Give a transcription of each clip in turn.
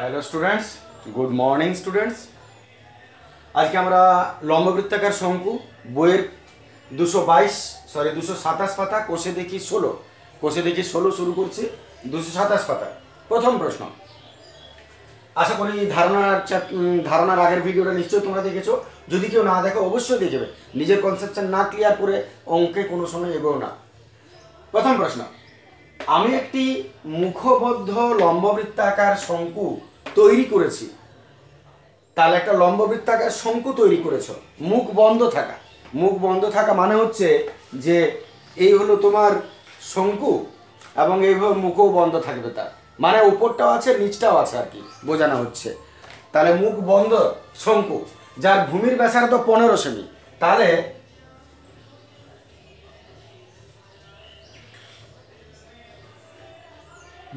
Hello students, good morning students. আজকে আমরা লম্ববৃত্তাকার শঙ্কু বইয়ের 227 পাতা কোষে দেখি 16 শুরু করছি। 227 পাতা। প্রথম প্রশ্ন। আশা করি ধারণার আগের ভিডিওটা নিশ্চয়ই তোমরা দেখেছো। যদি কেউ না দেখো অবশ্যই দেখবে। নিজের কনসেপশন না ক্লিয়ার করে অঙ্কে কোনো সময় এগোও না। প্রথম প্রশ্ন, আমি একটি মুখবদ্ধ লম্ববৃত্তাকার শঙ্কু তৈরি করেছি। তাহলে একটা লম্ববৃত্তাকার শঙ্কু তৈরি করেছো, মুখ বন্ধ থাকা মানে হচ্ছে যে এই হলো তোমার শঙ্কু এবং এইভাবে মুখও বন্ধ থাকবে, তার মানে উপরটাও আছে নিচটাও আছে আর কি বোঝানো হচ্ছে। তাহলে মুখ বন্ধ শঙ্কু যার ভূমির ব্যাসার্ধ 15 সেমি। তাহলে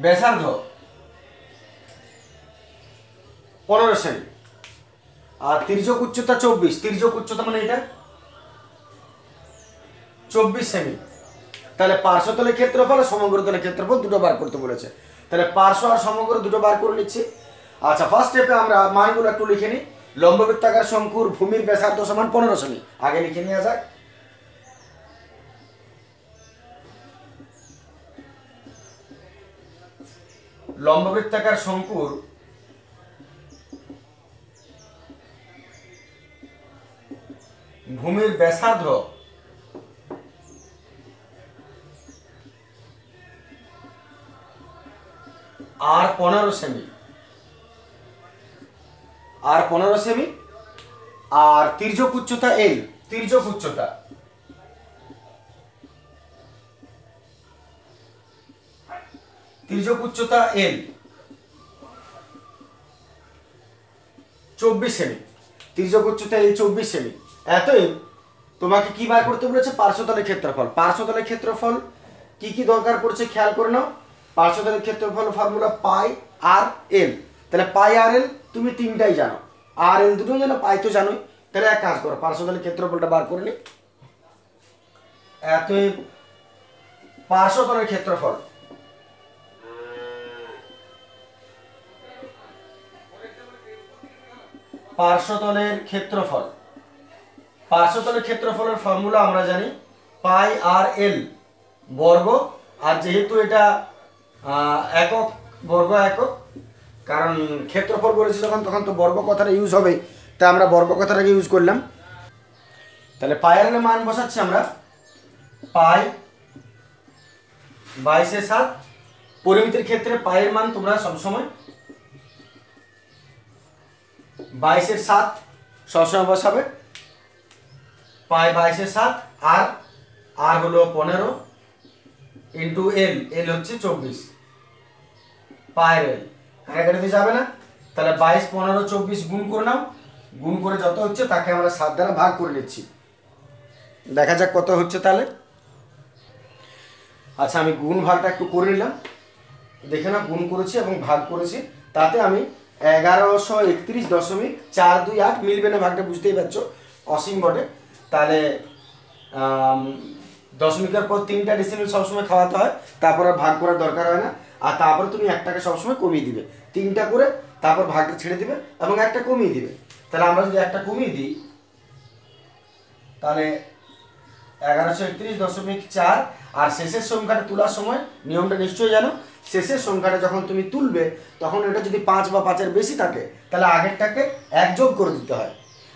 ব্যাসার্ধ 15 সেমি আর তির্যক উচ্চতা 24। তির্যক উচ্চতা মানে এটা 24 সেমি। তাহলে পার্শ্বতলের ক্ষেত্রফল আর সমগ্রতলের ক্ষেত্রফল দুটো বার করতে বলেছে। তাহলে পার্শ্ব আর সমগ্র দুটো বার করে নিচ্ছি। আচ্ছা, ফার্স্ট স্টেপে আমরা মানগুলো একটু লিখে নিই। লম্ববৃত্তাকার শঙ্কুর ভূমির ব্যাসার্ধ সমান 15 সেমি। আগে লিখে নেওয়া যাক। লম্ববৃত্তাকার শঙ্কুর ভূমির ব্যাসার্ধ আর 15 সেমি আর তির্যক উচ্চতা এল। তির্যক উচ্চতা এল 24 সেমি। তির্যক উচ্চতা এল 24 সেমি। এতই তোমাকে কি বার করতে বলেছে? পার্শ্বতলের ক্ষেত্রফল। পার্শ্বতলের ক্ষেত্রফল কি কি দরকার পড়ছে খেয়াল করে নাও। পার্শ্বতলের ক্ষেত্রফল ফর্মুলা পাই আর এল। তাহলে পাই আর এল তুমি তিনটাই জানো, আর এল দুটোই জানো, পাই তো জানোই। তাহলে এক কাজ করো, পার্শ্বতলের ক্ষেত্রফলটা বার করে নি। এতই পার্শ্বতলের ক্ষেত্রফল পার্শ্বতলের ক্ষেত্রফলের ফর্মুলা আমরা জানি পাই আর এল বর্গ। আর যেহেতু এটা একক, বর্গ একক, কারণ ক্ষেত্রফল বলেছি যখন তখন তো বর্গ কথাটা ইউজ হবে, তাই আমরা বর্গ কথাটাকে ইউজ করলাম। তাহলে পাই আর এর মান বসাচ্ছি আমরা। পাই 22/7। পরিমিতির ক্ষেত্রে পায়ের মান তোমরা সবসময় 22/7 সবসময় বসাবে। পাই 22/7 আর হলো 15 ইন্টু এল। এল হচ্ছে 24। পায়ের এল কাটাকাটিতে যাবে না। তাহলে 22, 15, 24 গুণ করে নাও। গুণ করে যত হচ্ছে তাকে আমরা 7 দ্বারা ভাগ করে নিচ্ছি। দেখা যাক কত হচ্ছে তাহলে। আচ্ছা, আমি গুণ ভাগটা একটু করে নিলাম। দেখে না, গুণ করেছি এবং ভাগ করেছি। তাতে আমি 1131.428 মিলবে না, ভাগটা বুঝতেই পারছো অসীম বটে। তাহলে দশমিকের পর 3টা ডেসিমেল সবসময় খাওয়াতে হয়, তারপর আর ভাগ করার দরকার হয় না। আর তারপরে তুমি একটাকে সবসময় কমিয়ে দিবে, 3টা করে তারপর ভাগটা ছেড়ে দিবে এবং একটা কমিয়ে দিবে। তাহলে আমরা যদি একটা কমিয়ে দিই তাহলে 1131.4। আর শেষের সংখ্যাটা তোলার সময় নিয়মটা নিশ্চয়ই জানো। শেষের সংখ্যাটা যখন তুমি তুলবে তখন এটা যদি 5 বা 5-এর বেশি থাকে তাহলে আগেরটাকে 1 যোগ করে দিতে হয়।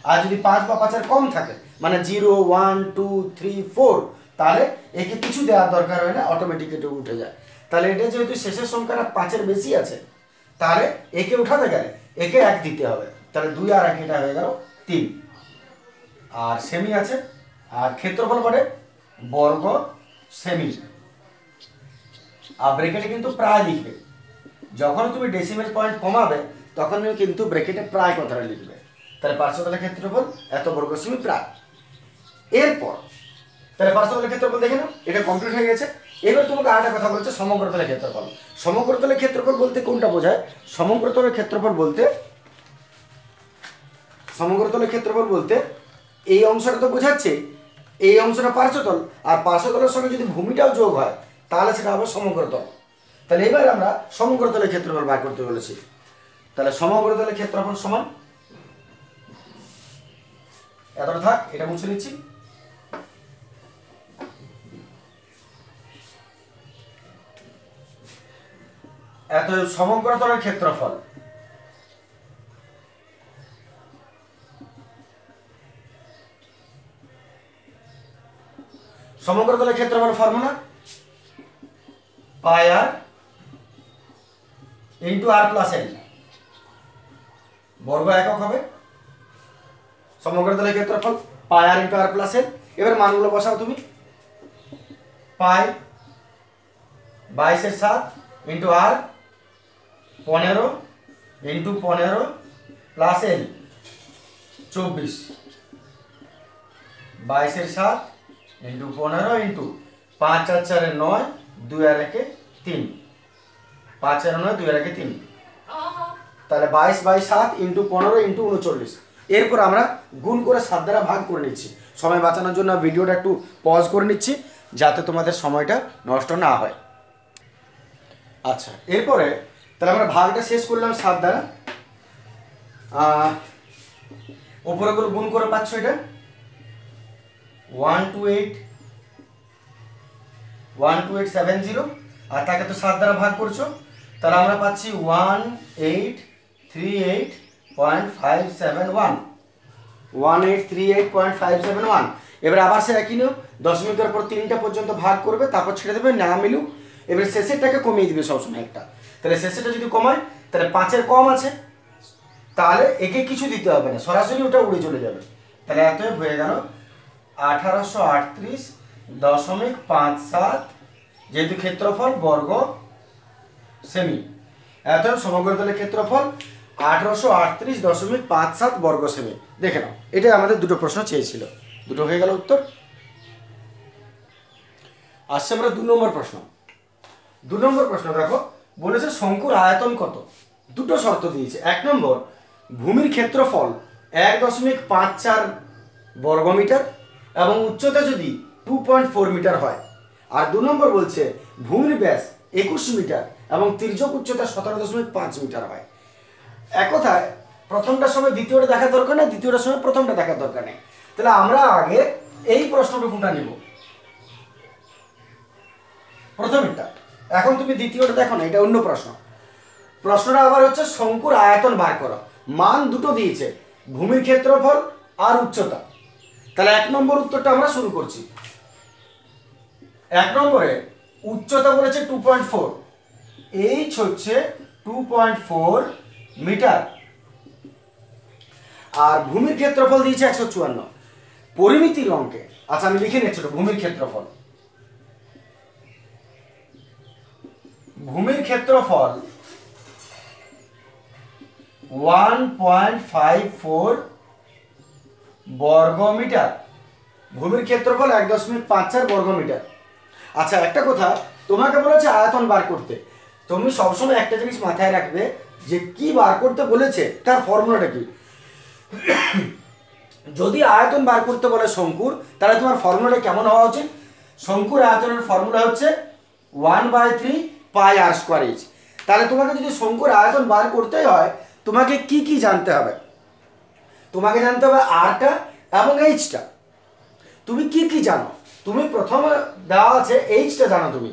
আর যদি 5 বা 5-এর কম থাকে মানে 0, 1, 2, 3, 4 তাহলে একে কিছু দেওয়ার দরকার হয় না, অটোমেটিক এটা উঠে যায়। তাহলে এটা যেহেতু শেষের সংখ্যাটা 5-এর বেশি আছে তাহলে একে উঠাতে গেলে একে 1 দিতে হবে। তাহলে 2 আর 1 এটা হয়ে গেল 3। আর সেমি আছে আর ক্ষেত্রফল বটে বর্গ সেমি। আর ব্র্যাকেটে কিন্তু প্রায় লিখবে। যখন তুমি ডেসিমেল পয়েন্ট কমাবে তখন কিন্তু ব্র্যাকেটে প্রায় কথাটা লিখবে। তাহলে পার্শ্বতলের ক্ষেত্রফল এত বর্গ সেমি প্রায়। এরপর তাহলে পার্শ্বতলের ক্ষেত্রফল দেখে নাও, এটা কমপ্লিট হয়ে গেছে। এবার তোমাকে আরেকটা কথা বলছে সমগ্রতলের ক্ষেত্রফল। সমগ্রতলের ক্ষেত্রফল বলতে কোনটা বোঝায়? সমগ্রতলের ক্ষেত্রফল বলতে এই অংশটা তো বোঝাচ্ছে, এই অংশটা পার্শ্বতল, আর পার্শ্বতলের সঙ্গে যদি ভূমিটাও যোগ হয় তাহলে সেটা হবে সমগ্রতল। তাহলে এবার আমরা সমগ্রতলের ক্ষেত্রফল বার করতে বলেছি। তাহলে সমগ্র তলের ক্ষেত্রফল সমান, এতটা থাক, এটা মুছে নিচ্ছি। এত সমগ্র তলের ক্ষেত্রফল সমগ্র তলের ক্ষেত্রফল ফর্মুলা পাই আর ইন্টু আর প্লাস এল, বর্গ একক হবে। সমগ্র তলের ক্ষেত্রফল পাই আর ইন্টু আর প্লাস এল। এবার মানগুলো বসাও তুমি। পাই 22/7 ইন্টু আর 15 into 15 plus L 24, 22/7 into 15 into 5 আর 4 9, 2 আর 1 3, 5 আর 9 2 আর 1 3, তাহলে 22/7 ইন্টু 15 ইন্টু 39। এরপর আমরা গুণ করে 7 দ্বারা ভাগ করে নিচ্ছি। সময় বাঁচানোর জন্য ভিডিওটা একটু পজ করে নিচ্ছি যাতে তোমাদের সময়টা নষ্ট না হয়। আচ্ছা, এরপরে তাহলে আমরা ভাগটা শেষ করলাম 7 দ্বারা। উপরে করে গুণ করে পাচ্ছ এটা 12870, আর তাকে তো 7 দ্বারা ভাগ করছো, তাহলে আমরা পাচ্ছি 1838.571, 1838.571। এবার আবার সে একই নিয়ম, দশমিকের পর 3টা পর্যন্ত ভাগ করবে, তারপর ছেড়ে দেবে, না মিলুক। এবার শেষেরটাকে কমিয়ে দিবে সবসময় একটা। তাহলে শেষেরটা যদি কমায় তাহলে 5-এর কম আছে, তাহলে একে কিছু দিতে হবে না, সরাসরি ওটা উড়ে চলে যাবে। তাহলে এতএব হয়ে গেল 1838.57, যেহেতু ক্ষেত্রফল বর্গ সেমি, এতএব সমগ্র তলের ক্ষেত্রফল 1838.57 বর্গ সেমি। দেখে নাও, এটাই আমাদের দুটো প্রশ্ন চেয়েছিল, দুটো হয়ে গেল উত্তর। আসছে আমরা 2 নম্বর প্রশ্ন। 2 নম্বর প্রশ্ন দেখো, বলেছে শঙ্কুর আয়তন কত। দুটো শর্ত দিয়েছে। 1 নম্বর, ভূমির ক্ষেত্রফল 1.54 বর্গমিটার এবং উচ্চতা যদি 2.4 মিটার হয়। আর 2 নম্বর বলছে ভূমির ব্যাস 21 মিটার এবং তির্যক উচ্চতা 17.5 মিটার হয়। এক কথায় প্রথমটার সময় দ্বিতীয়টা দেখার দরকার নেই, দ্বিতীয়টার সময় প্রথমটা দেখার দরকার নেই। তাহলে আমরা আগে এই প্রশ্নটুকুটা নিব, প্রথমেরটা। এখন তুমি দ্বিতীয়টা দেখো না, এটা অন্য প্রশ্ন। প্রশ্নটা আবার হচ্ছে শঙ্কুর আয়তন বার করো। মান দুটো দিয়েছে, ভূমির ক্ষেত্রফল আর উচ্চতা। তাহলে 1 নম্বর উত্তরটা আমরা শুরু করছি। 1 নম্বরে উচ্চতা বলেছে 2.4, এইচ হচ্ছে 2.4 মিটার, আর ভূমির ক্ষেত্রফল দিয়েছে 154 পরিমিতির অঙ্কে। আচ্ছা, আমি লিখে নিচ্ছি ভূমির ক্ষেত্রফল। ভূমির ক্ষেত্রফল 1.54 বর্গমিটার, ভূমির ক্ষেত্রফল 1.54 বর্গমিটার। আচ্ছা, একটা কথা, তোমাকে বলেছে আয়তন বার করতে। তুমি সবসময় একটা জিনিস মাথায় রাখবে যে কি বার করতে বলেছে তার ফর্মুলাটা কি। যদি আয়তন বার করতে বলে শঙ্কুর, তাহলে তোমার ফর্মুলাটা কেমন হওয়া উচিত? শঙ্কুর আয়তনের ফর্মুলা হচ্ছে 1/3 পাই আর স্কোয়ার এইচ। তাহলে তোমাকে যদি শঙ্কুর আয়তন বার করতেই হয়, তোমাকে কি কি জানতে হবে? তোমাকে জানতে হবে আরটা এবং এইচটা। তুমি কি কি জানো? তুমি প্রথমে দেওয়া আছে এইচটা জানো, তুমি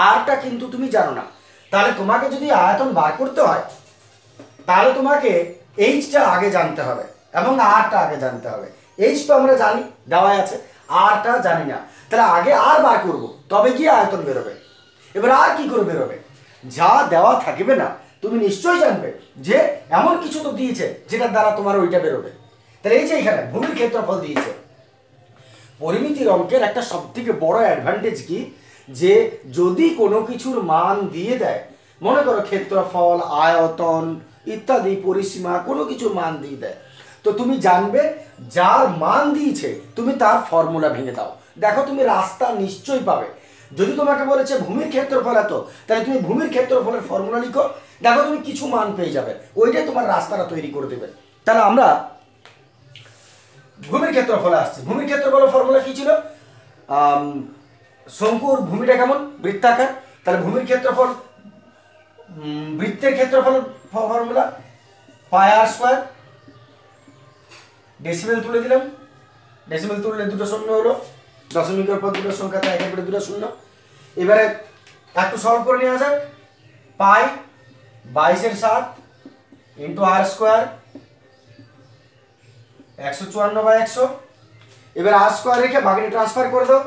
আরটা কিন্তু তুমি জানো না। তাহলে তোমাকে যদি আয়তন বার করতে হয়, তাহলে তোমাকে এইচটা আগে জানতে হবে এবং আরটা আগে জানতে হবে। এইচ তো আমরা জানি, দেওয়াই আছে, আরটা জানি না। তাহলে আগে আর বার করব, তবে গিয়ে আয়তন বেরোবে। এবার আর কি করে বেরোবে? যা দেওয়া থাকবে না, তুমি নিশ্চয়ই জানবে যে এমন কিছু তো দিয়েছে যেটার দ্বারা তোমার ওইটা বেরোবে। তাহলে এই যে এখানে ভূমির ক্ষেত্রফল দিয়েছে, পরিমিতির অঙ্কের একটা সবথেকে বড় অ্যাডভান্টেজ কি, যে যদি কোনো কিছুর মান দিয়ে দেয়, মনে করো ক্ষেত্রফল, আয়তন ইত্যাদি, পরিসীমা, কোনো কিছুর মান দিয়ে দেয়, তো তুমি জানবে যার মান দিয়েছে তুমি তার ফর্মুলা ভেঙে দাও। দেখো, তুমি রাস্তা নিশ্চয়ই পাবে। যদি তোমাকে বলেছে ভূমির ক্ষেত্রফল এত, তাহলে তুমি ভূমির ক্ষেত্রফলের ফর্মুলা লিখো, দেখো তুমি কিছু মান পেয়ে যাবে, ওইটাই তোমার রাস্তাটা তৈরি করে দেবে। তাহলে আমরা ভূমির ক্ষেত্রফলে আসছে। ভূমির ক্ষেত্রফলের ফর্মুলা কি ছিল? শঙ্কুর ভূমিটা কেমন? বৃত্তাকার। তাহলে ভূমির ক্ষেত্রফল, বৃত্তের ক্ষেত্রফল ফর্মুলা পাই আর স্কোয়ার, ডেসিমেল তুলে দিলাম, ডেসিমেল তুললে দুটো শূন্য হলো, দশমিকের পর দুটো সংখ্যা, তাই একের পরে দুটো শূন্য। এবারে একটু সলভ করে নেওয়া যাক। পাই 22/7 ইন্টু আর স্কোয়ার 154/100। এবার আর স্কোয়ার রেখে বাকিটা ট্রান্সফার করে দাও।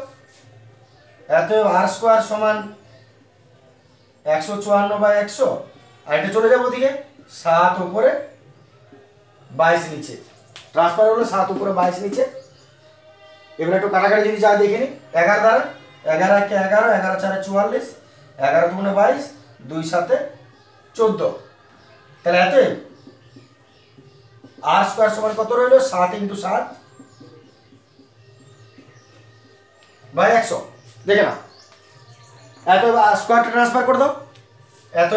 এত আর স্কোয়ার সমান 154/100, আর এটা চলে যাবো ওদিকে 7 উপরে 22 নিচে, ট্রান্সফার হলো 7 উপরে 22 নিচে। এবার একটু কাটাকাটি যদি যা দেখে নি, 11 দ্বারা, 11 একে 11, 11 4 44, 11 2 22, 2 7 14। তাহলে এত আর স্কোয়ার সমান কত রইল? 7 × 7/100। দেখে না, এত স্কোয়ারটা ট্রান্সফার করে দাও। এত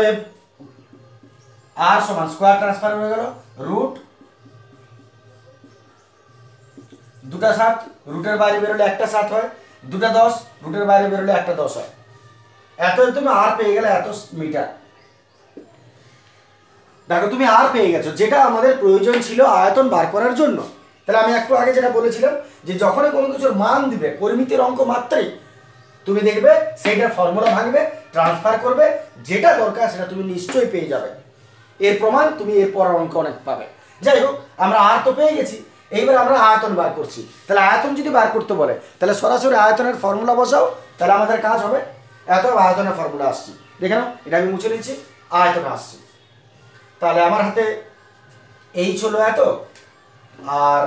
আর সমান স্কোয়ার ট্রান্সফার হয়ে গেল রুট, দুটা 7 রুটের বাইরে বেরোলে একটা 7 হয়, দুটা 10 রুটের বাইরে বেরোলে একটা 10 হয়। এত তুমি আর পেয়ে গেলে এত মিটার। দেখো তুমি আর পেয়ে গেছো, যেটা আমাদের প্রয়োজন ছিল আয়তন বার করার জন্য। তাহলে আমি একটু আগে যেটা বলেছিলাম যে যখনই কোনো কিছুর মান দিবে পরিমিতির অঙ্ক মাত্রই তুমি দেখবে সেইটার ফর্মুলা ভাঙবে, ট্রান্সফার করবে, যেটা দরকার সেটা তুমি নিশ্চয়ই পেয়ে যাবে। এর প্রমাণ তুমি এর পরের অঙ্ক অনেক পাবে। যাই হোক, আমরা আর তো পেয়ে গেছি, এইবার আমরা আয়তন বার করছি। তাহলে আয়তন যদি বার করতে বলে তাহলে সরাসরি আয়তনের ফর্মুলা বসাও, তাহলে আমাদের কাজ হবে। এত আয়তনের ফর্মুলা আসছি, দেখে নাও, এটা আমি মুছে নিচ্ছি, আয়তনে আসছি। তাহলে আমার হাতে এইচ হলো এত, আর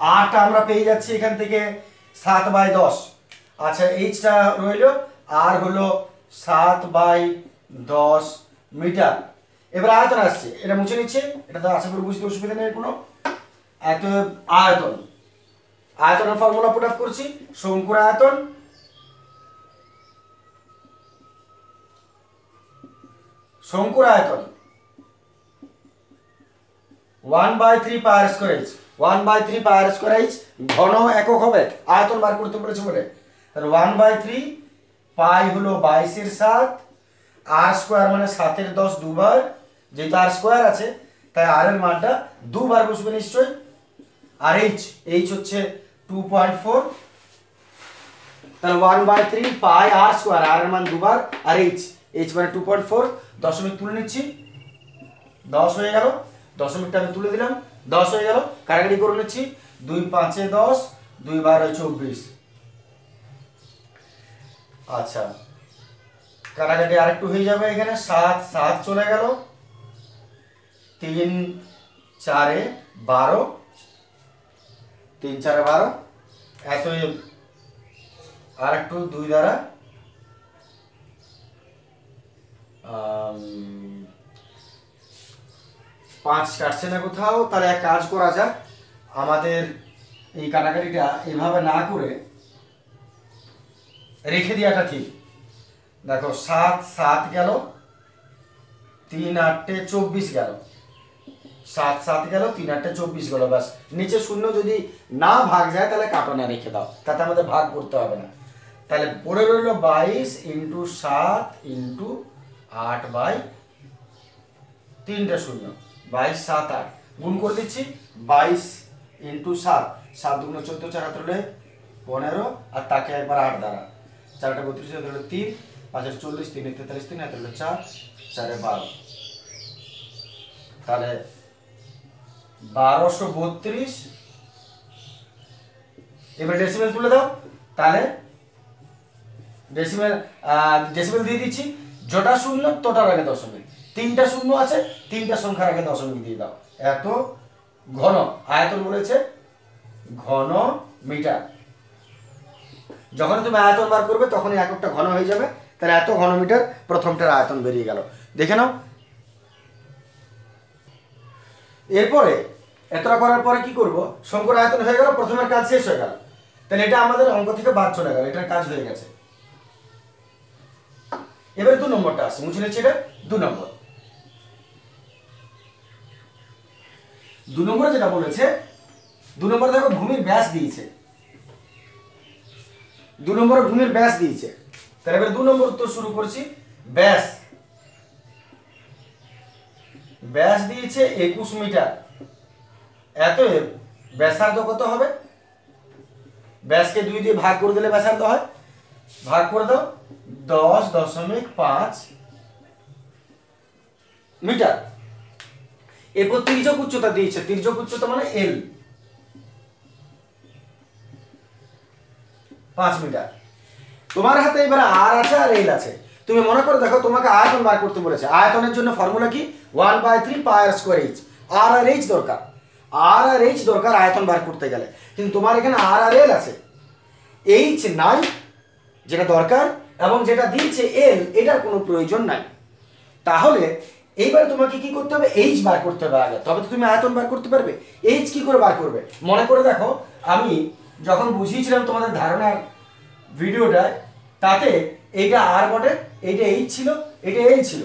আরটা আমরা পেয়ে যাচ্ছি এখান থেকে 7/10। আচ্ছা, এইচটা রইল, আর হলো 7/10 মিটার। এবার আয়তন আসছে, এটা মুছে নিচ্ছে, এটা তো আশা করি বুঝতে অসুবিধা নেই কোনো। এত আয়তন, আয়তনের ফর্মুলা পুট আপ করছি, শঙ্কুর আয়তন শঙ্কুর আয়তন 1/3 পাই আর স্কয়ার এইচ, 1/3 পাই আর স্কয়ার এইচ ঘন একক হবে আয়তন বার করতে বলেছে বলে। তাহলে 1/3 পাই হলো 22/7, আর স্কয়ার মানে 7/10 দুবার, যেহেতু আর স্কয়ার আছে তাই আর এর মানটা দুবার বসবে নিশ্চয়ই। আর এইচ হচ্ছে 2.4, তাহলে 1/3 পাই আর স্কয়ার, আর এর মান দুবার, আর এইচ মানে 2.4। দশমিক তুলে নিচ্ছি, 10 হয়ে গেল, দশমিকটা আমি তুলে দিলাম, 10 হয়ে গেল। কাটাকাটি করে নিচ্ছি, 2 5 10, 2 12 24। আচ্ছা, কাটাকাটি আরেকটু হয়ে যাবে, এখানে 7 7 চলে গেল, 3 4 12, 3 4 12। এত আরেকটু 2 দ্বারা 5 কাটছে না কোথাও। তাহলে এক কাজ করা যাক, আমাদের এই কাটাকাটিটা এভাবে না করে রেখে দেওয়াটা ঠিক। দেখো 7 7 গেল, 3 8 24 গেল, 7 7 গেল, 3 8 24 গেল, ব্যাস। নিচে শূন্য যদি না ভাগ যায় তাহলে কাটো না, রেখে দাও, তাতে আমাদের ভাগ করতে হবে না। তাহলে পড়ে রইল 22 × 7 × 8/3 0, 22 7 8 গুণ করে দিচ্ছি, 22 × 7, 7 2 14, 4 হাতে 15, আর তাকে একবার 8 দ্বারা, 4 32, 3 5 40, 3 43, 3 হাতে 4, 4 12। তাহলে 1232। এবার ডেসিমেল তুলে দাও। তাহলে ডেসিমেল দিয়ে দিচ্ছি, যটা শূন্য তোটার আগে দশমিক, 3টা শূন্য আছে, 3টা সংখ্যার আগে দশমিক দিয়ে দাও। এত ঘন, আয়তন বলেছে ঘন মিটার। যখন তুমি আয়তন বার করবে তখনই এককটা ঘন হয়ে যাবে। তাহলে এত ঘন মিটার প্রথমটার আয়তন বেরিয়ে গেল, দেখে নাও। এরপরে এতটা করার পরে কি করব, শঙ্কুর আয়তন হয়ে গেল, প্রথমের কাজ শেষ হয়ে গেল। তাহলে এটা আমাদের অঙ্ক থেকে বাদ চলে গেল, এটার কাজ হয়ে গেছে। এবারে 2 নম্বরটা আসছে, মুছে নিচ্ছি, এটা 2 নম্বর। 2 নম্বরে যেটা বলেছে, 2 নম্বরে দেখো ভূমির ব্যাস দিয়েছে, 2 নম্বরে ভূমির ব্যাস দিয়েছে। তাহলে এবার 2 নম্বর উত্তর শুরু করছি। ব্যাস ব্যাস দিয়েছে 21 মিটার, অতএব ব্যাসার্ধ কত হবে? ব্যাসকে 2 দিয়ে ভাগ করে দিলে ব্যাসার্ধ হয়, ভাগ করে দাও 10.5 মিটার। এরপর তির্যক উচ্চতা দিয়েছে, তির্যক উচ্চতা মানে এল 5 মিটার। তোমার হাতে এবার আর আছে আর এল আছে। তুমি মনে করে দেখো, তোমাকে আয়তন বার করতে বলেছে। আয়তনের জন্য ফর্মুলা কি? 1/3 পাই আর স্কয়ার এইচ। আর আর এইচ দরকার, আর আর এইচ দরকার আয়তন বার করতে গেলে, কিন্তু তোমার এখানে আর আর এল আছে, এইচ নাই যেটা দরকার, এবং যেটা দিয়েছে এল এটার কোনো প্রয়োজন নাই। তাহলে এইবারে তোমাকে কি করতে হবে? এইচ বার করতে হবে আগে, তবে তো তুমি আয়তন বার করতে পারবে। এইচ কি করে বার করবে? মনে করে দেখো, আমি যখন বুঝিয়েছিলাম তোমাদের ধারণার ভিডিওটায়, তাতে এইটা আর বটে, এইটা এইচ ছিল, এটা এল ছিল,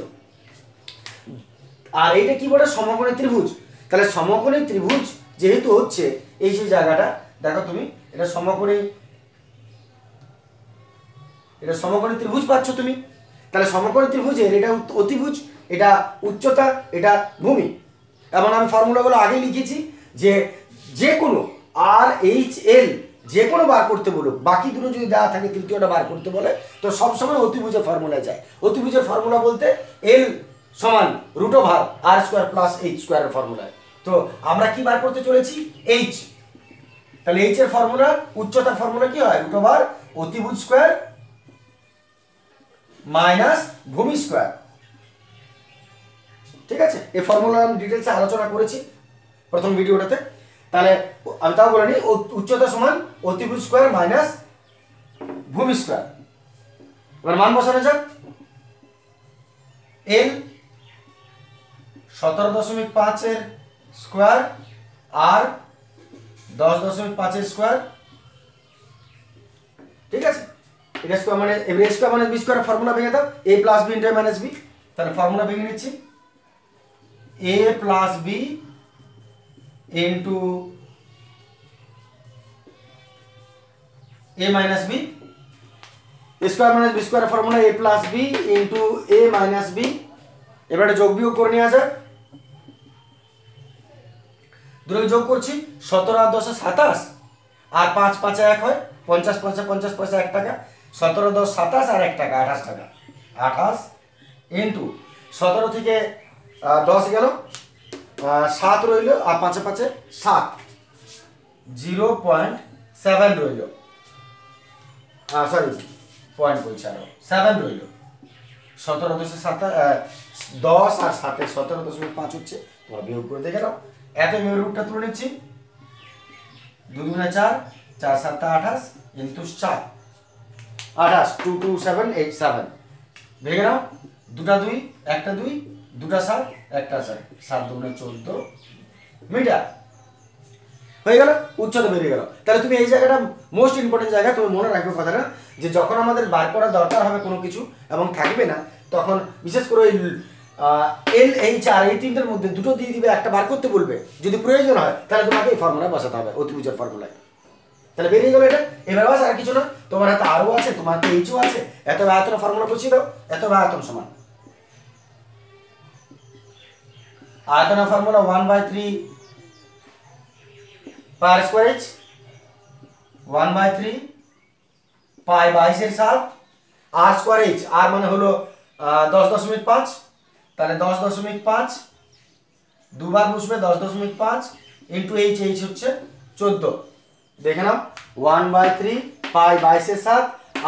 আর এইটা কি বটে? সমকোণী ত্রিভুজ। তাহলে সমকোণী ত্রিভুজ যেহেতু হচ্ছে, এই যে জায়গাটা দেখো তুমি, এটা সমকোণী ত্রিভুজ পাচ্ছ তুমি। তাহলে সমকোণী ত্রিভুজের এটা অতিভুজ, এটা উচ্চতা, এটা ভূমি। এবং আমি ফর্মুলাগুলো আগেই লিখেছি যে যে কোনো আর এইচ এল যে কোনো বার করতে বলুক, বাকি দুটো যদি দেওয়া থাকে তৃতীয়টা বার করতে বলে, তো সবসময় অতিভুজের ফর্মুলায় যায়। অতিভুজের ফর্মুলা বলতে এল সমান √r² প্লাস এইচ স্কোয়ারের ফর্মুলায়। তো আমরা কি বার করতে চলেছি? এইচ। তাহলে এইচ এর ফর্মুলা, উচ্চতার ফর্মুলা কি হয়? √, অতিভুজ স্কোয়ার মাইনাস ভূমি স্কোয়ার। ঠিক আছে, এই ফর্মুলা আমি ডিটেলসে আলোচনা করেছি প্রথম ভিডিওটাতে। তাহলে আমি তাও বলে নিই, উচ্চতা সমান অতিভুজ স্কোয়ার মাইনাস ভূমি স্কোয়ার। এবার মান বসানো যাক। এল 17.5 এর স্কোয়ার আর 10.5 এর স্কোয়ার। ঠিক আছে, এটা স্কোয়ার মানে এ স্কোয়ার মানে বি স্কোয়ার, ফর্মুলা ভেঙে দাও, a plus B into a minus B. তাহলে ফর্মুলা ভেঙে নিচ্ছি, a plus B into a minus B. Square minus B square formula a plus B into a minus B. এবার যোগ বিয়োগ করে নেওয়া যাক। দুটো যোগ করছি, 17 আর 10 27, আর 5 5 1 হয়, 50 50 50 পয়সা 1 টাকা, 17 10 27 আর 1 টাকা 28 টাকা। 28 ইন্টু 17 থেকে 10 গেল, 7 রইল, আর 5 5 7, 0.7 রইল, সরি পয়েন্ট বলছি, আরো 7 রইল। 17 10 10 আর 7 17.5 হচ্ছে, তোমরা বিয়োগ করে দেখে নাও। এত আমি রুটটা তুলে নিচ্ছি, 2 2 4, 4 7 28 ইন্টু 4, 28, 2 2 7 8 7। ভেঙে নাও, 2টা 2, 1টা 2, 2টা 7, 1টা 7, 7 2 14 মিটার হয়ে গেল, উচ্চতা বেরিয়ে গেল। তাহলে তুমি এই জায়গাটা মোস্ট ইম্পর্টেন্ট জায়গা, তুমি মনে রাখবে কথাটা, যে যখন আমাদের বার করার দরকার হবে কোনো কিছু এবং থাকবে না, তখন বিশেষ করে এল এইচ আর এই তিনটার মধ্যে দুটো দিয়ে দিবে, একটা বার করতে বলবে, যদি প্রয়োজন হয় তাহলে তোমাকে এই ফর্মুলায় বসাতে হবে, অতিভুজের ফর্মুলায়। তাহলে বেরিয়ে গেল এটা। এবার বাস আর কিছু না, তোমার হাতে আরও আছে, তোমার হাতে এইচও আছে, এত আয়তন ফর্মুলা বসিয়ে দাও, এত আয়তন সমান আয়তনের ফর্মুলা 1/3 পাই স্কয়ার এইচ, 1/3 পাই 22/7 আর স্কয়ার এইচ। আর মানে হলো 10.5, তাহলে 10.5 দুবার বসবে, 10.5 ইন্টু এইচ, এইচ হচ্ছে 14। দেখে নাও, 1/3 পাই 22/7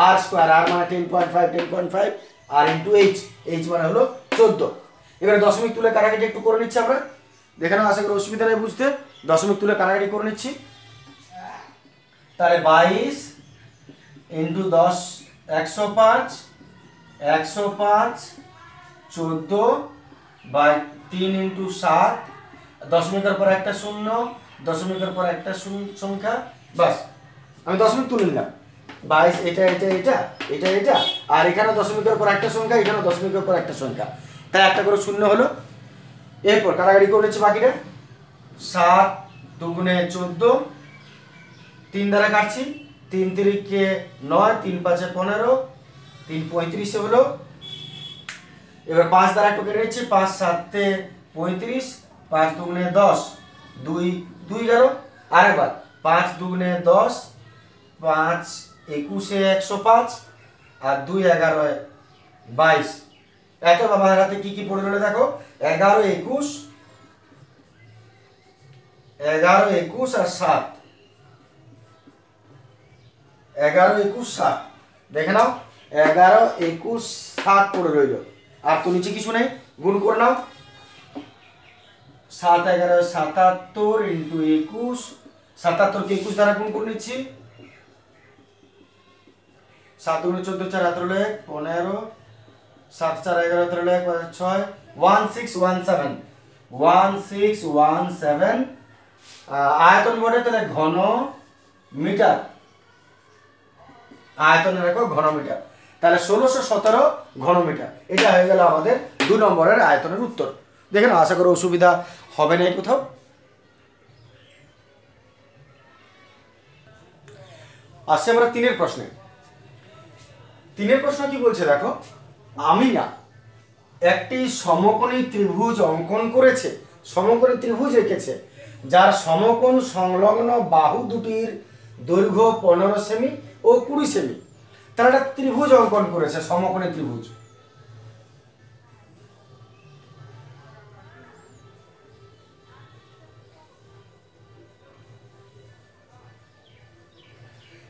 আর স্কয়ার, আর মানে 10.5 10.5 আর ইন্টু এইচ, এইচ মানে হলো 14। এবারে দশমিক তুলে কাটাকাটি একটু করে নিচ্ছি আমরা, দেখে নাও, আশা করি অসুবিধা নেই বুঝতে। দশমিক তুলে কাটাকাটি করে নিচ্ছি, তাহলে 22 ইন্টু 10 105 105 14/3 ইন্টু 7, দশমিকের পর একটা শূন্য, দশমিকের পর একটা সংখ্যা, বাস আমি দশমিক তুলে নিলাম। 22 এটা এটা এটা এটা এটা, আর এখানে দশমিকের পর একটা সংখ্যা, এখানে দশমিকের পর একটা সংখ্যা, তাই একটা করে শূন্য হলো। এরপর কাটাকাটি করে নিচ্ছি বাকিটা, 7 2 14, 3 দ্বারা কাটছি, 3 3 9, 3 5 15, 3 35 হলো। এবার 5 দ্বারা একটু কেটে নিচ্ছি, 5 7 35, 5 দুগুণে 10, 2 2 11, আরেকবার 5 দুগুণে 10, 5 21 105 আর 2 11 22। এত বাবার হাতে কি কি পড়ে রইল দেখো, 11 21 আর 7, 11 21 7, দেখে নাও 11 21 7 পড়ে রইল। আর তো নিচে কিছু নেই, গুণ করে নাও। 7 11 77 ইন্টু 21, 77 কে 21 দ্বারা গুণ করে নিচ্ছি। 7 দুগুণে 14 4 18 লেখ 15, 7 4 11 13 লেখ 6 1617, 1617 আয়তন বলে তাহলে ঘন মিটার, আয়তন রাখো ঘন মিটার, তাহলে 1617 ঘন মিটার। এটা হয়ে গেল আমাদের 2 নম্বরের আয়তনের উত্তর। দেখেন আশা করি অসুবিধা হবে না কোথাও। আসছে আমরা 3-এর প্রশ্নে। 3-এর প্রশ্ন কি বলছে দেখো, আমিনা একটি সমকোণী ত্রিভুজ অঙ্কন করেছে, সমকোণী ত্রিভুজ এঁকেছে যার সমকোণ সংলগ্ন বাহু দুটির দৈর্ঘ্য 15 সেমি ও 20 সেমি। তারা একটা ত্রিভুজ অঙ্কন করেছে, সমকোণী ত্রিভুজ।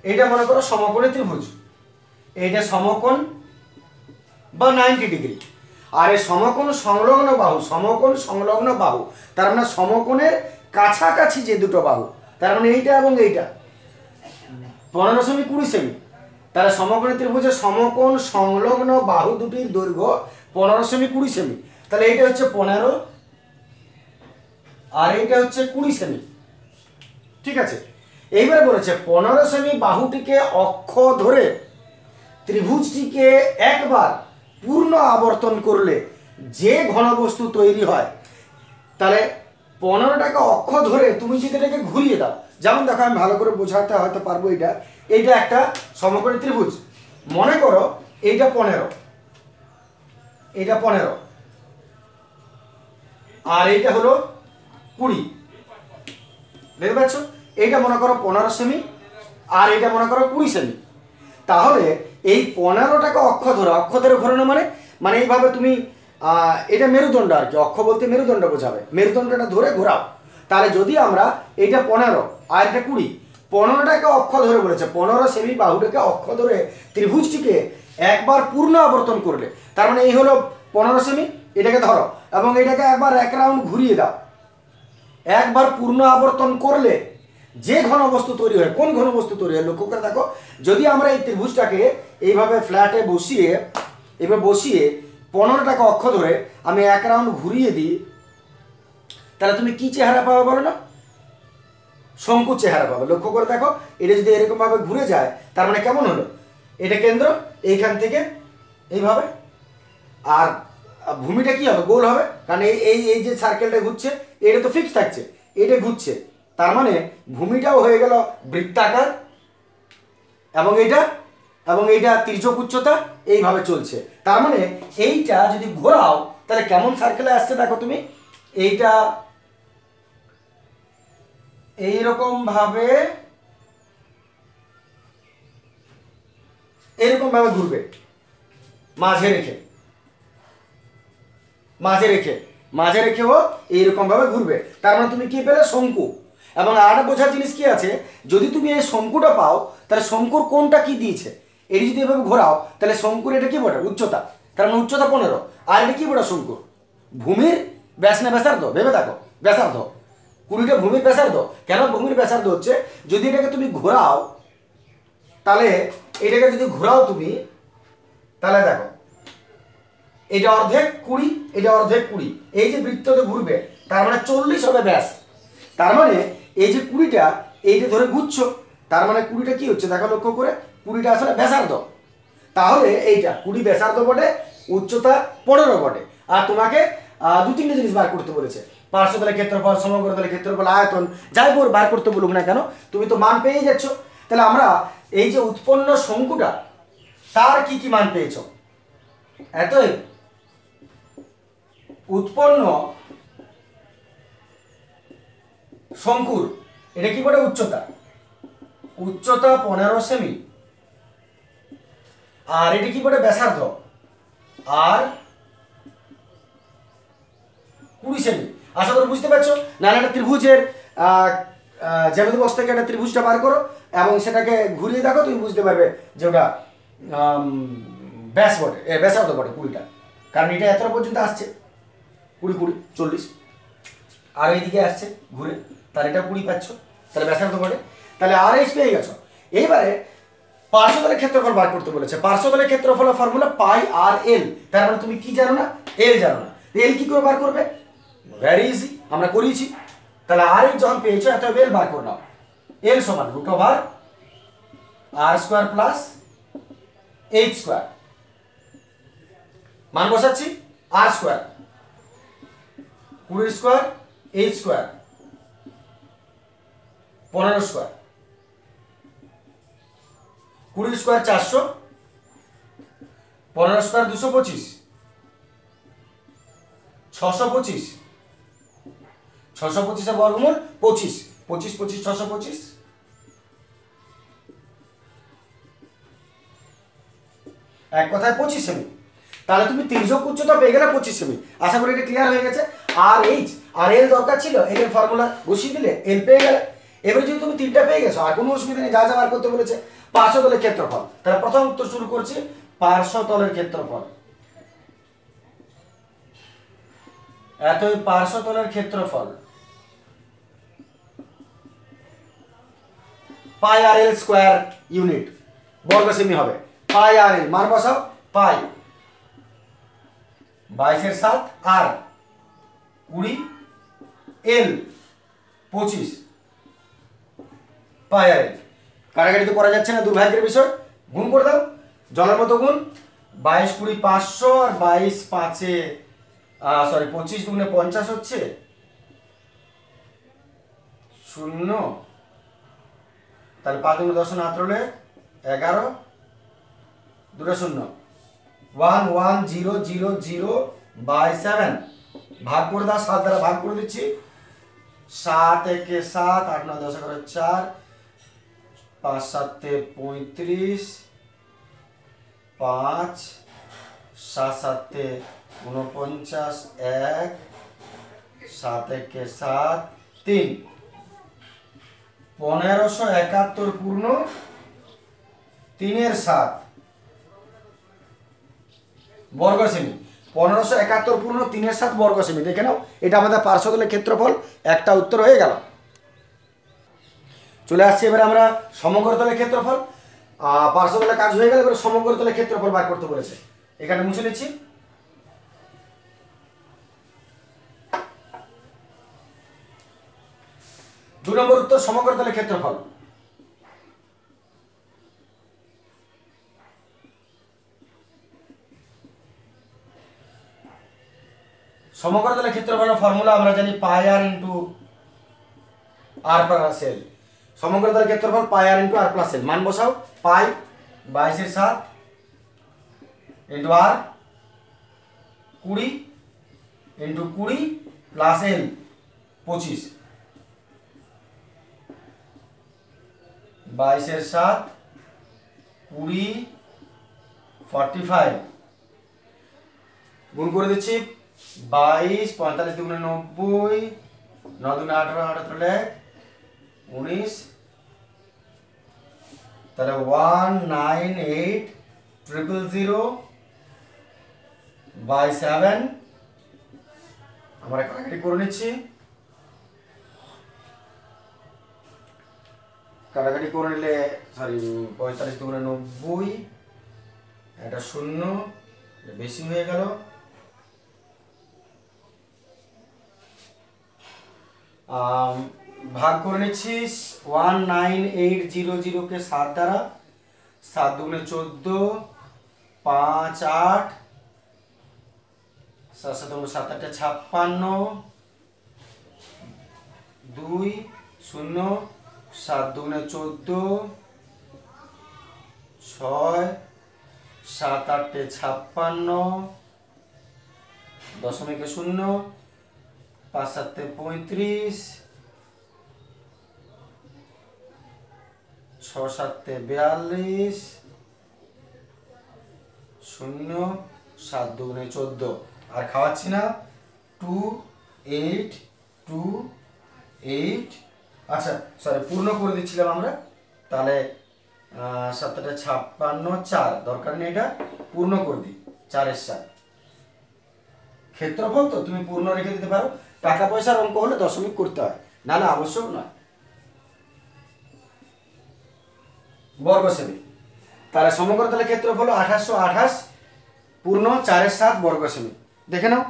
এটা মনে করো সমকোণী ত্রিভুজ, এইটা সমকোণ বা 90 ডিগ্রি, আর এই সমকোণ সংলগ্ন বাহু, সমকোণ সংলগ্ন বাহু তার মানে সমকোণের কাছাকাছি যে দুটো বাহু, তার মানে এইটা এবং এইটা 15 সেমি 20 সেমি। তাহলে সমকোণী ত্রিভুজের সমকোণ সংলগ্ন বাহু দুটির দৈর্ঘ্য 15 সেমি 20 সেমি। তাহলে এইটা হচ্ছে 15 আর এইটা হচ্ছে 20 সেমি, ঠিক আছে। এইবার বলেছে 15 সেমি বাহুটিকে অক্ষ ধরে ত্রিভুজটিকে একবার পূর্ণ আবর্তন করলে যে ঘনবস্তু তৈরি হয়। তাহলে 15টাকে অক্ষ ধরে তুমি যদি এটাকে ঘুরিয়ে দাও, যেমন দেখো আমি ভালো করে বোঝাতে হয়তো পারবো, এইটা একটা সমকোণী ত্রিভুজ, মনে করো এইটা 15, এইটা 15 আর এইটা হলো 20, দেখতে পাচ্ছ? এইটা মনে করো 15 সেমি আর এইটা মনে করো 20 সেমি। তাহলে এই 15টাকে অক্ষ ধরে ঘোরানো মানে এইভাবে তুমি এটা মেরুদণ্ড আর কি, অক্ষ বলতে মেরুদণ্ড বোঝাবে, মেরুদণ্ডটা ধরে ঘোরাও। তাহলে যদি আমরা এইটা 15 আর এটা 20, 15টাকে অক্ষ ধরে বলেছে, 15 সেমি বাহুটাকে অক্ষ ধরে ত্রিভুজটিকে একবার পূর্ণ আবর্তন করলে, তার মানে এই হলো 15 সেমি, এটাকে ধরো এবং এটাকে একবার এক রাউন্ড ঘুরিয়ে দাও। একবার পূর্ণ আবর্তন করলে যে ঘনবস্তু তৈরি হয়, কোন ঘনবস্তু তৈরি হয় লক্ষ্য করে দেখো। যদি আমরা এই ত্রিভুজটাকে এইভাবে ফ্ল্যাটে বসিয়ে 15টাকে অক্ষ ধরে আমি এক রাউন্ড ঘুরিয়ে দিই, তাহলে তুমি কি চেহারা পাবে বলো না? শঙ্কু চেহারা পাবে। লক্ষ্য করে দেখো, এটা যদি এরকম ভাবে ঘুরে যায় তার মানে কেমন হলো? এটা কেন্দ্র, এইখান থেকে এইভাবে, আর ভূমিটা কি হবে? গোল হবে, কারণ এই যে সার্কেলটা ঘুরছে এটা তো ফিক্স থাকছে, এটা ঘুরছে, তার মানে ভূমিটাও হয়ে গেল বৃত্তাকার এবং এইটা তির্যক উচ্চতা এইভাবে চলছে। তার মানে এইটা যদি ঘোরাও তাহলে কেমন সার্কেলে আসছে দেখো তুমি, এইটা এইরকম ভাবে ঘুরবে, মাঝে রেখেও এইরকম ভাবে ঘুরবে। তার মানে তুমি কি পেলে? শঙ্কু। এবং আর বোঝার জিনিস কি আছে, যদি তুমি এই শঙ্কুটা পাও তাহলে শঙ্কুর কোণটা কি দিয়েছে, এটি যদি এভাবে ঘোরাও তাহলে শঙ্কুর এটা কি বটে? উচ্চতা। তার মানে উচ্চতা 15, আর এটা কি বটে? শঙ্কুর ভূমির ব্যাস না ব্যাসার্ধ? ভেবে দেখো, ব্যাসার্ধ। 20টা ভূমির ব্যাসার্ধ। কেন ভূমির ব্যাসার্ধ হচ্ছে? যদি এটাকে তুমি ঘোরাও, তাহলে এটাকে যদি ঘোরাও তুমি, তাহলে দেখো এটা অর্ধেক 20, এটা অর্ধেক 20, এই যে বৃত্ততে ঘুরবে তার মানে 40 হবে ব্যাস। তার মানে এই যে 20টা এইটা ধরে ঘুরছো, তার মানে 20টা কি হচ্ছে দেখো লক্ষ্য করে, 20টা আসলে ব্যাসার্ধ। তাহলে এইটা 20 ব্যাসার্ধ বটে, উচ্চতা 15 বটে। আর তোমাকে 2-3টে জিনিস বার করতে বলেছে, পার্শ্বতলের ক্ষেত্রফল, সমগ্র তলের ক্ষেত্রফল, আয়তন, যাই বার করতে বলুক না কেন তুমি তো মান পেয়ে যাচ্ছ। তাহলে আমরা এই যে উৎপন্ন শঙ্কুটা তার কি কি মান পেয়েছ? এতই উৎপন্ন শঙ্কুর এটা কি বলে উচ্চতা, উচ্চতা 15 সেমি, আর এটি কি বলে ব্যাসার্ধ আর 20 সেমি। আশা করি বুঝতে পারছো। নাহলে একটা ত্রিভুজের জ্যামিতি বক্স থেকে একটা ত্রিভুজটা বার করো এবং সেটাকে ঘুরিয়ে দেখো, তুমি বুঝতে পারবে যে ওটা ব্যাস বটে, ব্যাসার্ধ বটে 20টা, কারণ এটা এতটা পর্যন্ত আসছে 20 20 40, আর এইদিকে আসছে ঘুরে, তাহলে এটা 20 পাচ্ছ, তাহলে ব্যাসার্ধ বটে। তাহলে আর এইচ পেয়ে গেছো। এইবারে পার্শ্বতলের ক্ষেত্রফল বার করতে বলেছে। পার্শ্বতলের ক্ষেত্রফলের ফর্মুলা পাই আর এল। তার মানে তুমি কি জানো না? এল জানো না। এল কি করে বার করবে? ভেরি ইজি, আমরা করিয়েছি। তাহলে আর এইচ যখন পেয়েছো এত এল বার করে নাও। এল সমান root over R square plus H square, মান বসাচ্ছি R square 20 square H square 15 square, 20 square 400, 15 square 225, 625, 625 এর বর্গমূল 25, 25 25 625, এক কথায় 25 সেমি। তাহলে তুমি তির্যক উচ্চতা পেয়ে গেলে 25 সেমি। আশা করি এটা ক্লিয়ার হয়ে গেছে। আর এইচ আর এল দরকার ছিল, এল এর ফর্মুলা বসিয়ে দিলে এল পেয়ে গেলে। এবারে যদি তুমি 3টা পেয়ে গেছো আর কোনো অসুবিধা নেই, যা যা বার করতে বলেছে। পার্শ্বতলের ক্ষেত্রফল, তাহলে প্রথম উত্তর শুরু করছি পার্শ্বতলের ক্ষেত্রফল। এতই পার্শ্বতলের ক্ষেত্রফল পাই আর এল স্কোয়ার ইউনিট বর্গ সেমি হবে। পাই আর এল মান বসাও, পাই 22/7 আর 20, এল 25, পাই আর এল। কাটাকাটি তো করা যাচ্ছে না, দুর্ভাগ্যের বিষয়। গুণ করে দাও, জলের মতো গুণ। 22 20 500 আর 22 5 25 গুণে 50 হচ্ছে 0, তাহলে 5 গুণে 10 না হলে 11, 2 0, 11000/7 ভাগ করে দাও, 7 দ্বারা ভাগ করে দিচ্ছি। 7 একে 7, 8 9 10 11 4, 5 7 35, 5 7 7 49, 1 7 একে 7 3, 1571 পূর্ণ 3/7 বর্গ সেমি। 1571 পূর্ণ 3/7 বর্গ সেমি। দেখে নাও, এটা আমাদের পার্শ্বতলের ক্ষেত্রফল। একটা উত্তর হয়ে গেল। চলে আসছে এবারে আমরা সমগ্রতলের ক্ষেত্রফল। পার্শ্বতলের কাজ হয়ে গেল, এবারে সমগ্রতলের ক্ষেত্রফল বার করতে বলেছে। এখানে মুছে নিচ্ছি। দু নম্বর উত্তর সমগ্রতলের ক্ষেত্রফল। সমগ্রতলের ক্ষেত্রফলের ফর্মুলা আমরা জানি পাই আর ইন্টু আর প্লাস এল। সমগ্রতলের ক্ষেত্রফল পাই আর ইন্টু আর প্লাস এল। মান বসাও, পাই 22/7 ইন্টু আর 20 ইন্টু 20 প্লাস এল 25, 22/7 20 45, গুণ করে দিচ্ছি। 22 45 দুগুণে 90, 9 দুগুণে 18, 18 19, তাহলে 198,000/7 আমরা কাটাকাটি করে নিচ্ছি। কাটাকাটি করে নিলে সরি 45 দুগুণে 90, এটা 0, বেশি হয়ে গেল। ভাগ করে নিচ্ছি 198,000 7 দ্বারা। 7 দুগুণে 14, 5 8, 7 7 7 8 56, 2 0, 7 দুগুণে 14, 6 7 8 56, দশমিকে 0, 5 7 35, 6 7 42 0 7 2 14 আর খাওয়াচ্ছি না 2 8 2 8 আচ্ছা সরি পূর্ণ করে দিচ্ছিলাম আমরা তাহলে 7 56 4 দরকার নেই এটা পূর্ণ করে দিই 4 এর 7 ক্ষেত্রফল তো তুমি পূর্ণ রেখে দিতে পারো টাকা পয়সার অঙ্ক হলে দশমিক করতে হয় নাহলে আবশ্যক নয় বর্গ সেমি তাহলে সমগ্র তলের ক্ষেত্রফল 2828 পূর্ণ 4 এর 7 বর্গ সেমি দেখে নাও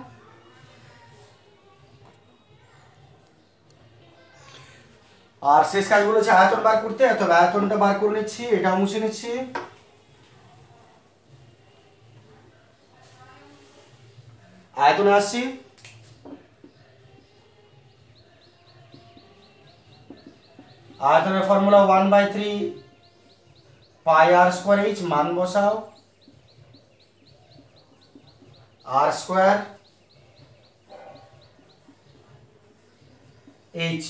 আর শেষ কাজ বলেছে আয়তন বার করতে অথবা আয়তনটা বার করে নিচ্ছি এটা মুছে নিচ্ছি আয়তনে আসছি আয়তনের ফর্মুলা 1/3 পাই আর স্কয়ার এইচ মান বসাও আর স্কয়ার এইচ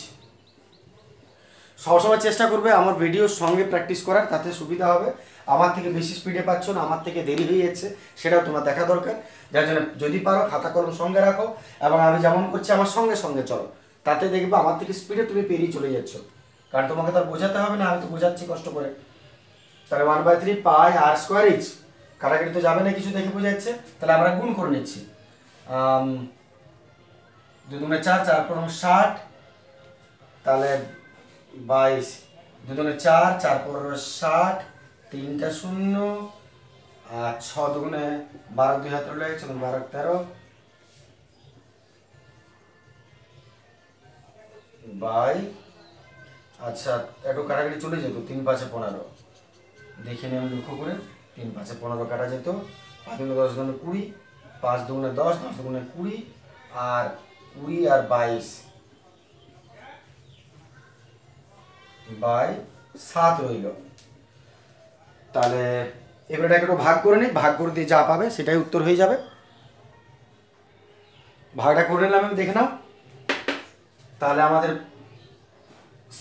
সবসময় চেষ্টা করবে আমার ভিডিওর সঙ্গে প্র্যাকটিস করার তাতে সুবিধা হবে আমার থেকে বেশি স্পিডে পাচ্ছ না আমার থেকে দেরি হয়ে যাচ্ছে সেটাও তোমার দেখা দরকার যার জন্য যদি পারো খাতা কলম সঙ্গে রাখো এবং আমি যেমন করছি আমার সঙ্গে সঙ্গে চলো তাতে দেখবে আমার থেকে স্পিডে তুমি পেরিয়ে চলে যাচ্ছ কারণ তোমাকে তো আর বোঝাতে হবে না আমি তো বোঝাচ্ছি কষ্ট করে তাহলে 1/3 পাই আর স্কয়ার এইচ কাটাকাটি তো যাবে না কিছু দেখে বোঝা যাচ্ছে তাহলে আমরা গুণ করে নিচ্ছি 2 2 4 4 4 60 তাহলে 22 2 2 4 4 4 60 3টা 0 আর 6 2 12 2 হাতে রয়ে গেছে 12 13 বাই আচ্ছা একটু কাটাকাটি চলে যেত 3 5 15 দেখে নিয়ে আমি লক্ষ্য করে 3 5 15 কাটা যেত 5 2 10 20 5 2 10 10 2 20 আর 20 আর 22 বাই 7 রইল তাহলে এবার এটাকে একটু ভাগ করে নিই ভাগ করে দিয়ে যা পাবে সেটাই উত্তর হয়ে যাবে ভাগটা করে নিলাম আমি দেখে নাও তাহলে আমাদের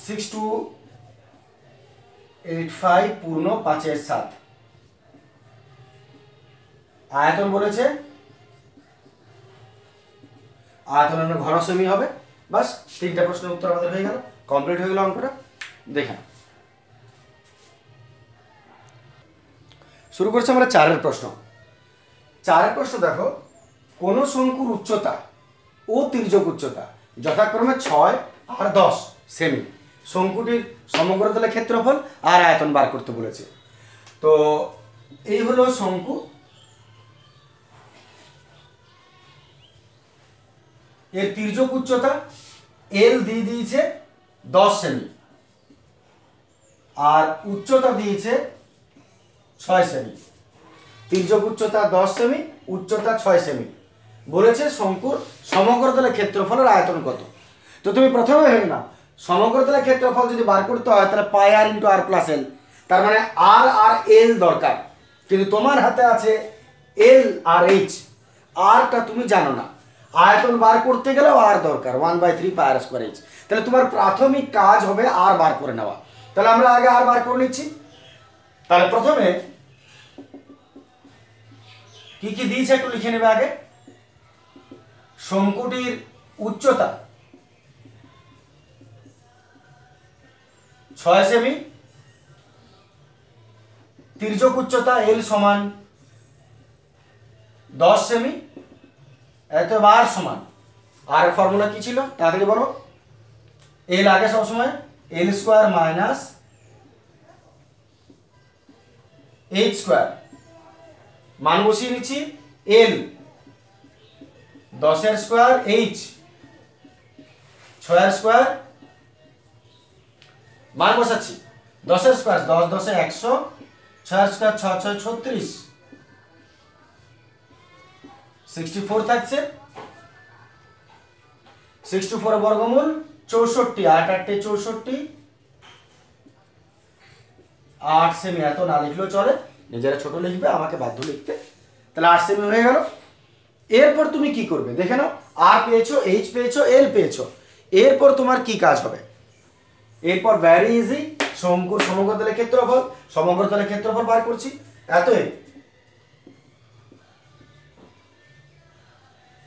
6285 পূর্ণ 5 এর 7 আয়তন বলেছে আয়তনের ঘন সেমি হবে বাস তিনটা প্রশ্নের উত্তর আমাদের হয়ে গেল কমপ্লিট হয়ে গেল অঙ্কটা দেখেন শুরু করছি আমরা 4 এর প্রশ্ন 4 এর প্রশ্ন দেখো কোন শঙ্কুর উচ্চতা ও তির্যক উচ্চতা যথাক্রমে 6 আর 10 সেমি শঙ্কুটির সমগ্র তলের ক্ষেত্রফল আর আয়তন বার করতে বলেছে তো এই হলো শঙ্কু এর তির্যক উচ্চতা এল দিয়ে দিয়েছে 10 সেমি আর উচ্চতা দিয়েছে 6 সেমি তির্যক উচ্চতা 10 সেমি উচ্চতা 6 সেমি বলেছে শঙ্কুর সমগ্র তলের ক্ষেত্রফলের আয়তন কত তো তুমি প্রথমে ভেবে নাও সমগ্র তলের ক্ষেত্রফল যদি বার করতে হয় তাহলে পাই আর ইন্টু আর প্লাস এল তার মানে আর আর এল দরকার কিন্তু তোমার হাতে আছে এল আর এইচ আরটা তুমি জানো না আয়তন বার করতে গেলেও আর দরকার 1/3 পাই আর স্কয়ার এইচ তাহলে তোমার প্রাথমিক কাজ হবে আর বার করে নেওয়া তাহলে আমরা আগে আর বার করে নিচ্ছি তাহলে প্রথমে কি কি দিয়েছে একটু লিখে নেবে আগে শঙ্কুটির উচ্চতা 6 সেমি তির্যক উচ্চতা এল সমান 10 সেমি এত বার সমান আর ফর্মুলা কি ছিল তাড়াতাড়ি বলো এল আগে সবসময় এল স্কয়ার মাইনাস এইচ স্কয়ার মান বসিয়ে নিচ্ছি এল 10 এর স্কয়ার এইচ 6 এর স্কয়ার মান বসাচ্ছি 10 এর স্কয়ার 10 10 এ 100 6 এর স্কয়ার 6 6 36 64 থাকছে 64 বর্গমূল 64 8 8 64 8 সেমি এত না লিখলেও চলে নিজেরা ছোট লিখবে আমাকে বাধ্য লিখতে তাহলে 8 সেমি হয়ে গেল এরপর তুমি কি করবে দেখে নাও আর পেয়েছো এইচ পেয়েছো এল পেয়েছো এরপর তোমার কি কাজ হবে এরপর ভেরি ইজি শঙ্কুর সমগ্র তলের ক্ষেত্রফল, সমগ্র তলের ক্ষেত্রফল বার করছি। অতএব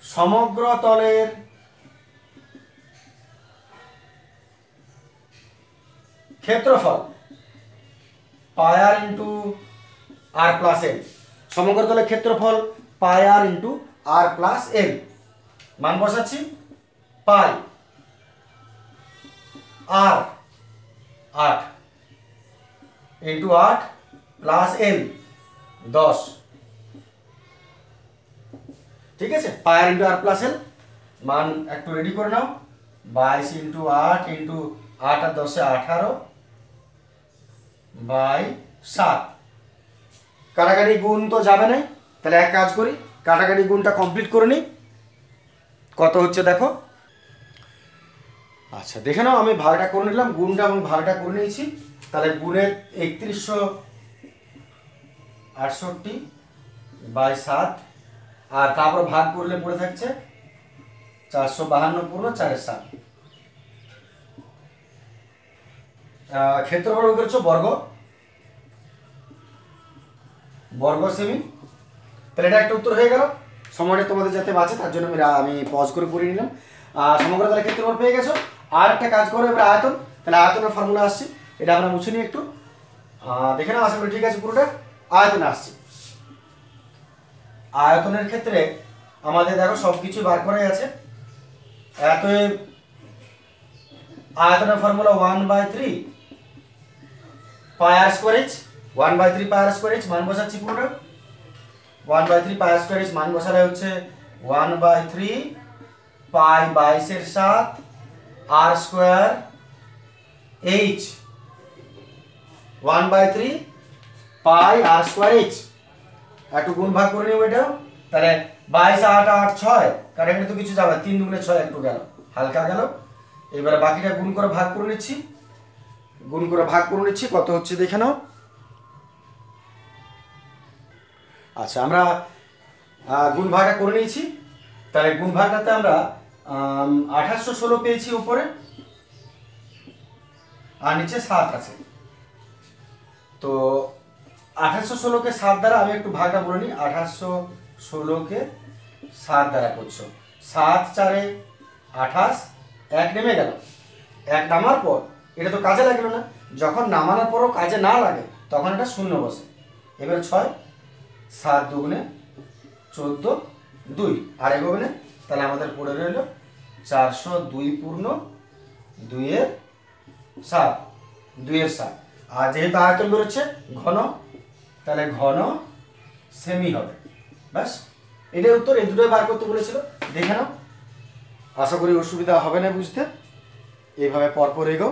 সমগ্র তলের ক্ষেত্রফল পাই আর ইন্টু আর প্লাস এল, সমগ্র তলের ক্ষেত্রফল পাই আর ইন্টু আর প্লাস এল, মান বসাচ্ছি পাই আর 8 ইন্টু 8 প্লাস এল 10, ঠিক আছে। পাই আর ইন্টু আর প্লাস এল মান একটু রেডি করে নাও, 22 ইন্টু 8 ইন্টু 8 আর 10 18 বাই 7। কাটাকাটি গুণ তো যাবে না, তাহলে এক কাজ করি, কাটাকাটি গুণটা কমপ্লিট করে নিই। কত হচ্ছে দেখো। আচ্ছা দেখে নাও, আমি ভাগটা করে নিলাম, গুণটা এবং ভাগটা করে নিয়েছি। তাহলে গুণের 3168 বাই 7, আর তারপর ভাগ করলে পড়ে থাকছে 452 পূর্ণ 4/7। ক্ষেত্রফল করেছো বর্গ, বর্গ সেমি। তাহলে এটা একটা উত্তর হয়ে গেল। সময়টা তোমাদের যাতে বাঁচে তার জন্য আমি পজ করে পড়ে নিলাম। সমগ্র তলের ক্ষেত্রফল পেয়ে গেছো। আর একটা কাজ করো এবার আয়তন। তাহলে আয়তনের ফর্মুলা আসছে, এটা আমরা মুছে নিই একটু, দেখে নাও আশা করি ঠিক আছে পুরোটা। আয়তনে আসছে, আয়তনের ক্ষেত্রে আমাদের দেখো সব কিছু বার করে আছে। অতএব আয়তনের ফর্মুলা 1/3 পাই আর স্কয়ার এইচ, 1/3 পাই আর স্কয়ার এইচ, মান বসাচ্ছি পুরোটা। 1/3 পাই আর স্কয়ার এইচ মান বসালে হচ্ছে 1/3 পাই 22/7 আর স্কয়ার এইচ, 1/3 পাই আর স্কয়ার এইচ। একটু গুণ ভাগ করে নিব এটা। তাহলে 22 8 8 6, কারণ এখানে তো কিছু যাবে, 3 দুগুণে 6, একটু গেল, হালকা গেল। এবারে বাকিটা গুণ করে ভাগ করে নিচ্ছি, গুণ করে ভাগ করে নিচ্ছি, কত হচ্ছে দেখে নাও। আচ্ছা আমরা গুণ ভাগটা করে নিয়েছি। তাহলে গুণ ভাগটাতে আমরা 1816 পেয়েছি উপরে, আর নিচে 7 আছে। তো 1816কে 7 দ্বারা আমি একটু ভাগটা বলে নিই। 1816কে 7 দ্বারা করছো, 7 4 28, 1 নেমে গেল। 1 নামার পর এটা তো কাজে লাগলো না, যখন নামানোর পরও কাজে না লাগে তখন এটা শূন্য বসে। এবার 6 7 দুগুণে 14 2, আর এগোবে না। তাহলে আমাদের পড়ে রইল 402 পূর্ণ 2/7, 2/7। আর যেহেতু আয়তন বেরোচ্ছে ঘন, তাহলে ঘন সেমি হবে। ব্যাস এটাই উত্তর। এই দুটোই বার করতে বলেছিল, দেখে নাও। আশা করি অসুবিধা হবে না বুঝতে। এইভাবে পরপর এগো।